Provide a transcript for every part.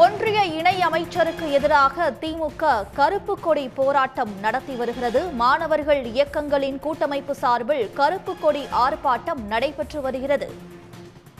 ஒன்றிய இணை அமைச்சருக்கு எதிராக திமுக கருப்பு கொடி போராட்டம் நடத்தி வருகிறது. மாணவர்கள் இயக்கங்களின் கூட்டமைப்பு சார்பில் கருப்பு கொடி ஆர்ப்பாட்டம் நடைபெற்று வருகிறது.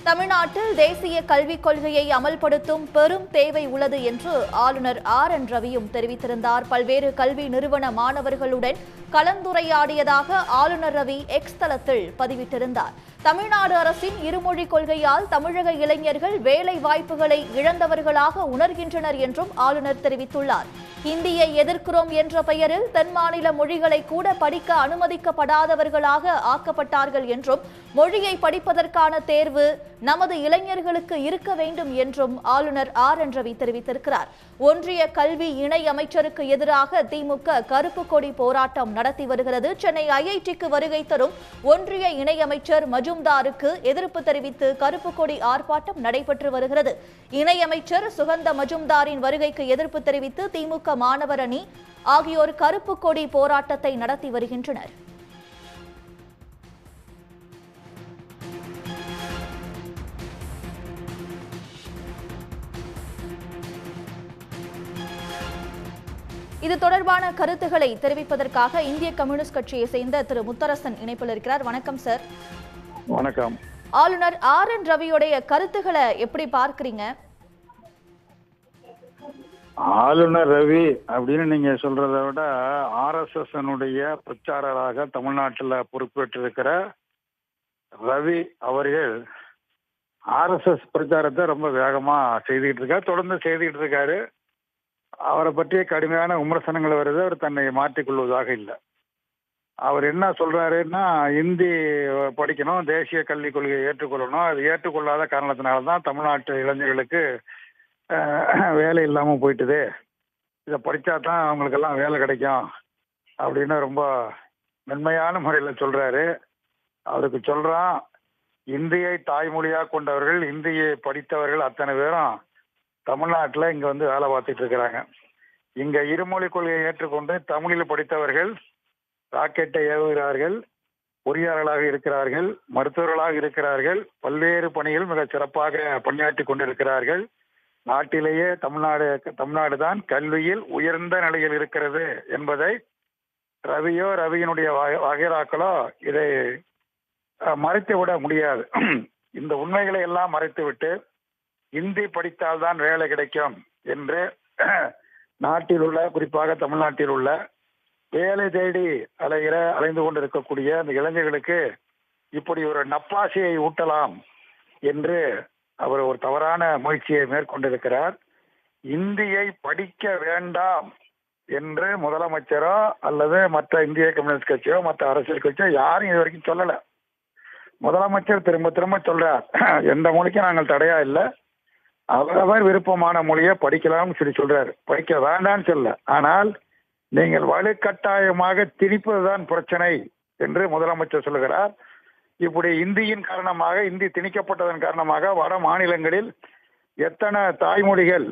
தமிழ்நாட்டில் தேசிய கல்விக் கொள்கையை அமல்படுத்தும் பெரும் தேவை உள்ளது என்று ஆளுநர் RN ரவியும் தெரிவித்திருந்தார். பல்வேறு கல்வி நிறுவன மாணவர்களுடன் கலந்துரையாடியதாக ஆளுநர் ரவி எக்ஸ் தளத்தில் பதிவிட்டிருந்தார். தமிழ்நாடு அரசின் இருமொழி கொள்கையால் தமிழக இளைஞர்கள் வேலை வாய்ப்புகளை இழந்தவர்களாக உணர்கின்றனர் என்றும் ஆளுநர் தெரிவித்துள்ளார். ஹிந்தியை எதிர்க்கிறோம் என்ற பெயரில் தென் மாநில மொழிகளை கூட படிக்க அனுமதிக்கப்படாதவர்களாக ஆக்கப்பட்டார்கள் என்றும், மொழியை படிப்பதற்கான தேர்வு நமது இளைஞர்களுக்கு இருக்க வேண்டும் என்றும் ஆளுநர் RN ரவி தெரிவித்திருக்கிறார். ஒன்றிய கல்வி இணை அமைச்சருக்கு எதிராக திமுக கருப்பு கொடி போராட்டம் நடத்தி வருகிறது. சென்னை IITக்கு வருகை தரும் ஒன்றிய இணை அமைச்சர் மஜும்தாருக்கு எதிர்ப்பு தெரிவித்து கருப்பு கொடி ஆர்ப்பாட்டம் நடைபெற்று வருகிறது. இணையமைச்சர் சுகந்த மஜும்தாரின் வருகைக்கு எதிர்ப்பு தெரிவித்து திமுக மாணவர் அணி ஆகியோர் கருப்பு கொடி போராட்டத்தை நடத்தி வருகின்றனர். இது தொடர்பான கருத்துக்களை தெரிவிப்பதற்காக இந்திய கம்யூனிஸ்ட் கட்சியை சேர்ந்த திரு முத்தரசன் இணைப்பில் இருக்கிறார். வணக்கம் சார். வணக்கம். ஆளுநர் RN ரவியுடைய கருத்துக்களை எப்படி பார்க்கிறீங்க? ஆளுநர் ரவி அப்படின்னு நீங்க சொல்றதை விட RSS பிரச்சாரராக தமிழ்நாட்டில் பொறுப்பேற்றிருக்கிற ரவி அவர்கள் RSS பிரச்சாரத்தை ரொம்ப வேகமா செய்துகிட்டு இருக்காரு, தொடர்ந்து செய்துகிட்டு இருக்காரு. அவரை பற்றிய கடுமையான விமர்சனங்கள் வருது. அவர் தன்னை மாற்றிக்கொள்வதாக இல்லை. அவர் என்ன சொல்றாருன்னா, இந்தி படிக்கணும், தேசிய கல்விக் கொள்கையை ஏற்றுக்கொள்ளணும். அது ஏற்றுக்கொள்ளாத காரணத்தினால்தான் தமிழ்நாட்டு இளைஞர்களுக்கு வேலை இல்லாமல் போயிட்டுது. இதை படித்தா தான் அவங்களுக்கெல்லாம் வேலை கிடைக்கும் அப்படின்னு ரொம்ப மென்மையான முறையில் சொல்றாரு. அவருக்கு சொல்றான், இந்தியை தாய்மொழியாக கொண்டவர்கள், இந்தியை படித்தவர்கள் அத்தனை பேரும் தமிழ்நாட்டில் இங்கே வந்து வேலை பார்த்துட்டு இருக்கிறாங்க. இங்கே இருமொழி கொள்கையை ஏற்றுக்கொண்டு தமிழில் படித்தவர்கள் ராக்கெட்டை ஏவுகிறார்கள், பொறியாளர்களாக இருக்கிறார்கள், மருத்துவர்களாக இருக்கிறார்கள், பல்வேறு பணிகள் மிக சிறப்பாக பணியாற்றி கொண்டிருக்கிறார்கள். நாட்டிலேயே தமிழ்நாடு தான் கல்வியில் உயர்ந்த நிலையில் இருக்கிறது என்பதை ரவியினுடைய வகைராக்களோ இதை மறைத்து விட முடியாது. இந்த உண்மைகளை எல்லாம் மறைத்துவிட்டு இந்தி படித்தால்தான் வேலை கிடைக்கும் என்று நாட்டில் உள்ள, குறிப்பாக தமிழ்நாட்டில் உள்ள வேலை தேடி அலைந்து கொண்டிருக்கக்கூடிய அந்த இளைஞர்களுக்கு இப்படி ஒரு நப்பாசையை ஊட்டலாம் என்று அவர் ஒரு தவறான முயற்சியை மேற்கொண்டிருக்கிறார். இந்தியை படிக்க வேண்டாம் என்று முதலமைச்சரோ அல்லது மற்ற இந்திய கம்யூனிஸ்ட் கட்சியோ மற்ற அரசியல் கட்சியோ யாரும் இது வரைக்கும் சொல்லல. முதலமைச்சர் திரும்ப திரும்ப சொல்றார், எந்த மொழிக்கும் நாங்கள் தடையா இல்லை, அவரவர் விருப்பமான மொழியை படிக்கலாம்னு சொல்றாரு. படிக்க வேண்டாம்னு சொல்ல, ஆனால் நீங்கள் வலுக்கட்டாயமாக திணிப்பதுதான் பிரச்சனை என்று முதலமைச்சர் சொல்லுகிறார். இப்படி இந்தியின் காரணமாக, இந்தி திணிக்கப்பட்டதன் காரணமாக வட மாநிலங்களில் எத்தனை தாய்மொழிகள்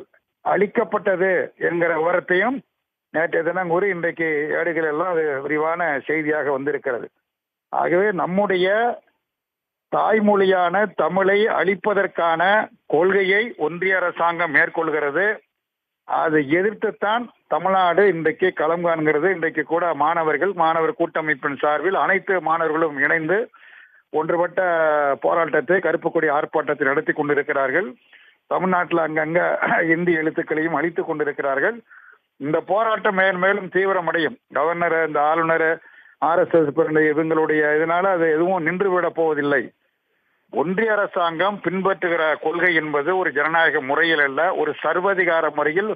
அளிக்கப்பட்டது என்கிற விவரத்தையும் நேற்றைய தினம் கூறி இன்றைக்கு ஏடுகள் எல்லாம் அது விரிவான செய்தியாக வந்திருக்கிறது. ஆகவே நம்முடைய தாய்மொழியான தமிழை அளிப்பதற்கான கொள்கையை ஒன்றிய அரசாங்கம் மேற்கொள்கிறது. அதை எதிர்த்துத்தான் தமிழ்நாடு இன்றைக்கு களம் காண்கிறது. இன்றைக்கு கூட மாணவர் கூட்டமைப்பின் சார்பில் அனைத்து மாணவர்களும் இணைந்து ஒன்றுபட்ட போராட்டத்தை, கருப்பு கொடி ஆர்ப்பாட்டத்தை நடத்தி கொண்டிருக்கிறார்கள். தமிழ்நாட்டில் அங்கங்க இந்தி எழுத்துக்களையும் அளித்துக் கொண்டிருக்கிறார்கள். இந்த போராட்டம் மேலும் தீவிரமடையும். கவர்னர், இந்த ஆளுநர், RSS இவங்களுடைய இதனால அது எதுவும் நின்றுவிட போவதில்லை. ஒன்றிய அரசாங்கம் பின்பற்றுகிற கொள்கை என்பது ஒரு ஜனநாயக முறையில் அல்ல, ஒரு சர்வதிகார முறையில்,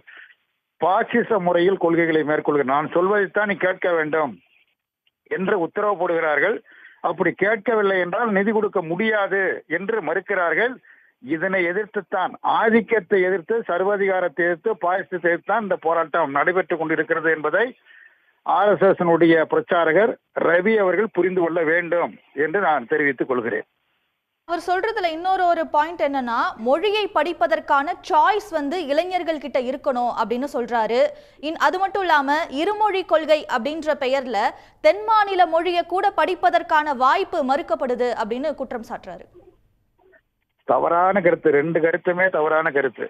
பாசிச முறையில் கொள்கைகளை மேற்கொள்கிற. நான் சொல்வதைத்தான் நீ கேட்க வேண்டும் என்று உத்தரவு போடுகிறார்கள். அப்படி கேட்கவில்லை என்றால் நிதி கொடுக்க முடியாது என்று மறுக்கிறார்கள். இதனை எதிர்த்துத்தான், ஆதிக்கத்தை எதிர்த்து, சர்வதிகாரத்தை எதிர்த்து, பாசிசத்தை எதிர்த்தான் இந்த போராட்டம் நடைபெற்றுக் கொண்டிருக்கிறது என்பதை RSS பிரச்சாரகர் ரவி அவர்கள் புரிந்து கொள்ள வேண்டும் என்று நான் தெரிவித்துக் கொள்கிறேன். அவர் சொல்றதுல இன்னொரு பாயிண்ட் என்னன்னா, மொழியை படிப்பதற்கான சாய்ஸ் இளைஞர்கள் கிட்ட இருக்கணும் அப்படின்னு சொல்றாரு. அது மட்டும் இல்லாம இருமொழி கொள்கை அப்படின்ற பெயர்ல தென் மாநில மொழியை கூட படிப்பதற்கான வாய்ப்பு மறுக்கப்படுது அப்படின்னு குற்றம் சாட்டுறாரு. தவறான கருத்து. ரெண்டு கருத்துமே தவறான கருத்து.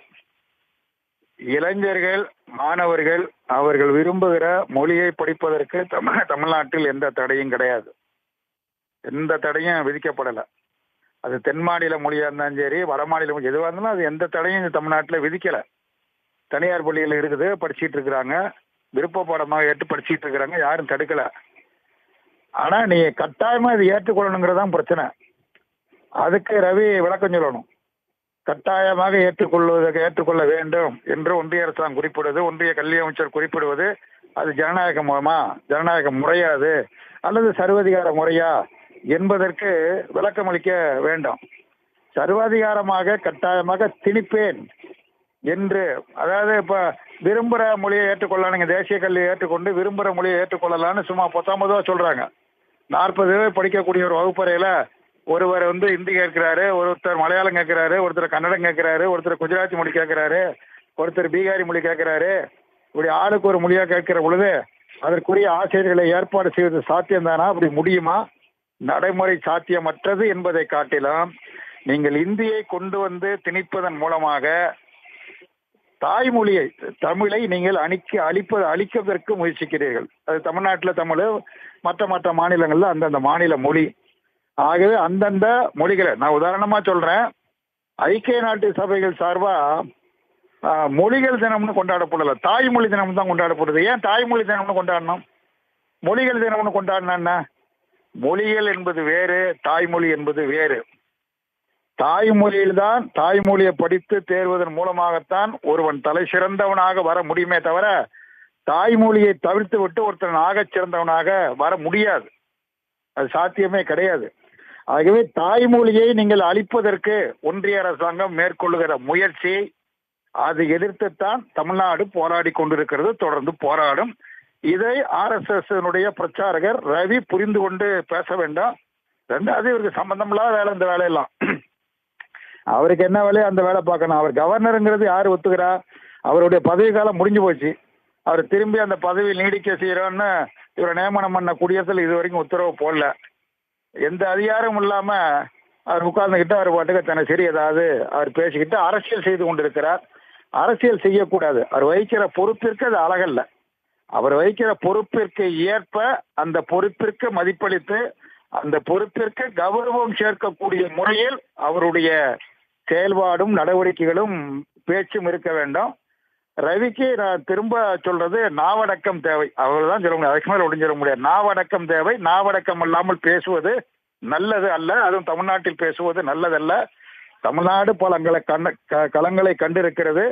இளைஞர்கள், மாணவர்கள் அவர்கள் விரும்புகிற மொழியை படிப்பதற்கு தமிழ்நாட்டில் எந்த தடையும் கிடையாது. எந்த தடையும் விதிக்கப்படலை. அது தென் மாநில மொழியா இருந்தாலும் சரி, வட மாநில மொழி எதுவாக இருந்தாலும் அது எந்த தடையும் தமிழ்நாட்டில் விதிக்கலை. தனியார் பள்ளிகள் இருக்குது, படிச்சுட்டு இருக்கிறாங்க, விருப்ப பாடமாக ஏற்று படிச்சுட்டு இருக்கிறாங்க, யாரும் தடுக்கலை. ஆனால் நீ கட்டாயமாக இது ஏற்றுக்கொள்ளணுங்கிறதான் பிரச்சனை. அதுக்கு ரவி விளக்கம் சொல்லணும். கட்டாயமாக ஏற்றுக்கொள்ள வேண்டும் என்று ஒன்றிய அரசாங்கம் குறிப்பிடுவது, ஒன்றிய கல்வி அமைச்சர் குறிப்பிடுவது, அது ஜனநாயக ஜனநாயக முறையா அது அல்லது சர்வதிகார முறையா என்பதற்கு விளக்கம் அளிக்க வேண்டும். சர்வாதிகாரமாக கட்டாயமாக திணிப்பேன் என்று, அதாவது இப்ப விரும்புகிற மொழியை ஏற்றுக்கொள்ளலாம், நீங்க தேசிய கல்வியை ஏற்றுக்கொண்டு விரும்புகிற மொழியை ஏற்றுக்கொள்ளலாம்னு சும்மா 19 சொல்றாங்க. 40 பேர் படிக்கக்கூடிய ஒரு வகுப்பறையில ஒருவர் ஹிந்தி கேட்கிறாரு, ஒருத்தர் மலையாளம் கேட்கிறாரு, ஒருத்தர் கன்னடம் கேட்கிறாரு, ஒருத்தர் குஜராத்தி மொழி கேட்கிறாரு, ஒருத்தர் பீகாரி மொழி கேட்கிறாரு. இப்படி ஆளுக்கு ஒரு மொழியா கேட்கிற பொழுது அதற்குரிய ஆசிரியர்களை ஏற்பாடு செய்வது சாத்தியம்தானா? அப்படி முடியுமா? நடைமுறை சாத்தியமற்றது என்பதை காட்டிலும் நீங்கள் இந்தியை கொண்டு வந்து திணிப்பதன் மூலமாக தாய்மொழியை, தமிழை நீங்கள் அழிப்பதற்கு முயற்சிக்கிறீர்கள். அது தமிழ்நாட்டில் தமிழ், மற்ற மாநிலங்கள்ல அந்தந்த மாநில மொழி. ஆகவே அந்தந்த மொழிகளை நான் உதாரணமா சொல்றேன். ஐக்கிய நாட்டு சபைகள் சார்பா மொழிகள் தினம்னு கொண்டாடப்படல, தாய்மொழி தினம் தான் கொண்டாடப்படுது. ஏன் தாய்மொழி தினம்னு கொண்டாடணும்? மொழிகள் தினம்னு கொண்டாடினா மொழிகள் என்பது வேறு, தாய்மொழி என்பது வேறு. தாய்மொழியில்தான், தாய்மொழியை படித்து தேர்வதன் மூலமாகத்தான் ஒருவன் தலை சிறந்தவனாக வர முடியுமே தவிர தாய்மொழியை தவிர்த்து விட்டு ஒருத்தன் ஆகச் சிறந்தவனாக வர முடியாது. அது சாத்தியமே கிடையாது. ஆகவே தாய்மொழியை நீங்கள் அழிப்பதற்கு ஒன்றிய அரசாங்கம் மேற்கொள்ளுகிற முயற்சி, அதை எதிர்த்துத்தான் தமிழ்நாடு போராடி கொண்டிருக்கிறது, தொடர்ந்து போராடும். இதை RSS பிரச்சாரகர் ரவி புரிந்து கொண்டு பேச வேண்டாம். ரெண்டாவது, இவருக்கு சம்பந்தமில்லாத வேலை இந்த வேலையெல்லாம். அவருக்கு என்ன வேலையோ அந்த வேலை பார்க்கணும். அவர் கவர்னருங்கிறது யார் ஒத்துக்கிறா? அவருடைய பதவி காலம் முடிஞ்சு போச்சு. அவர் திரும்பி அந்த பதவியில் நீடிக்க செய்யறோன்னு இவரை நியமனம் பண்ண குடியரசில் இது வரைக்கும் உத்தரவு போடல. எந்த அதிகாரமும் இல்லாம அவர் உட்கார்ந்துக்கிட்டு அவர் பாட்டுக்கு தன்னை சரி ஏதாவது அவர் பேசிக்கிட்டு அரசியல் செய்து கொண்டிருக்கிறார். அரசியல் செய்யக்கூடாது. அவர் வகிக்கிற பொறுப்பிற்கு அது அழகல்ல. அவர் வகிக்கிற பொறுப்பிற்கு ஏற்ப அந்த பொறுப்பிற்கு மதிப்பளித்து அந்த பொறுப்பிற்கு கௌரவம் சேர்க்கக்கூடிய முறையில் அவருடைய செயல்பாடும் நடவடிக்கைகளும் பேச்சும் இருக்க வேண்டும். ரவிக்கு நான் திரும்ப சொல்றது, நாவடக்கம் தேவை. அவ்வளவுதான் சொல்ல முடியும், அதுக்கு மேல ஒளிஞ்சிட முடியாது. நாவடக்கம் தேவை. நாவடக்கம் இல்லாமல் பேசுவது நல்லது அல்ல. அதுவும் தமிழ்நாட்டில் பேசுவது நல்லதல்ல. தமிழ்நாடு பல களங்களை கண்டிருக்கிறது.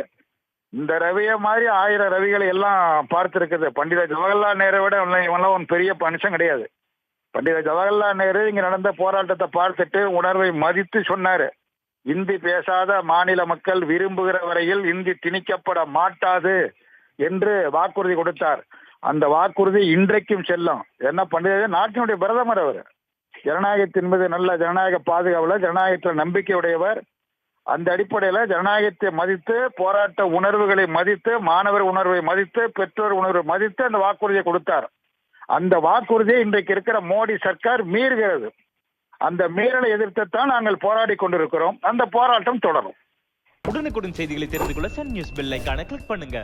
இந்த ரவியை மாதிரி 1000 ரவிகளை எல்லாம் பார்த்திருக்குது. பண்டித ஜவஹர்லால் நேரை விட இவெல்லாம் ஒரு பெரிய மனுஷன் கிடையாது. பண்டித ஜவஹர்லால் நேரு இங்க நடந்த போராட்டத்தை பார்த்துட்டு உணர்வை மதித்து சொன்னாரு, இந்தி பேசாத மாநில மக்கள் விரும்புகிற வரையில் இந்தி திணிக்கப்பட மாட்டாது என்று வாக்குறுதி கொடுத்தார். அந்த வாக்குறுதி இன்றைக்கும் செல்லும். என்ன பண்டித நாட்டினுடைய பிரதமர், அவர் ஜனநாயகத்தின் மீது நல்ல ஜனநாயக பாதுகாவலர், ஜனநாயகத்தில் நம்பிக்கை உடையவர். அந்த அடிப்படையில் ஜனநாயகத்தை மதித்து, போராட்ட உணர்வுகளை மதித்து, மாணவர் உணர்வை மதித்து, பெற்றோர் உணர்வை மதித்து அந்த வாக்குறுதியை கொடுத்தார். அந்த வாக்குறுதியை இன்றைக்கு இருக்கிற மோடி சர்க்கார் மீறுகிறது. அந்த மீறலை எதிர்த்துத்தான் நாங்கள் போராடி கொண்டிருக்கிறோம். அந்த போராட்டம் தொடரும். உடனுக்குடன் செய்திகளை தெரிந்து கொள்ள சன் நியூஸ் பெல் ஐகானை கிளிக் பண்ணுங்க.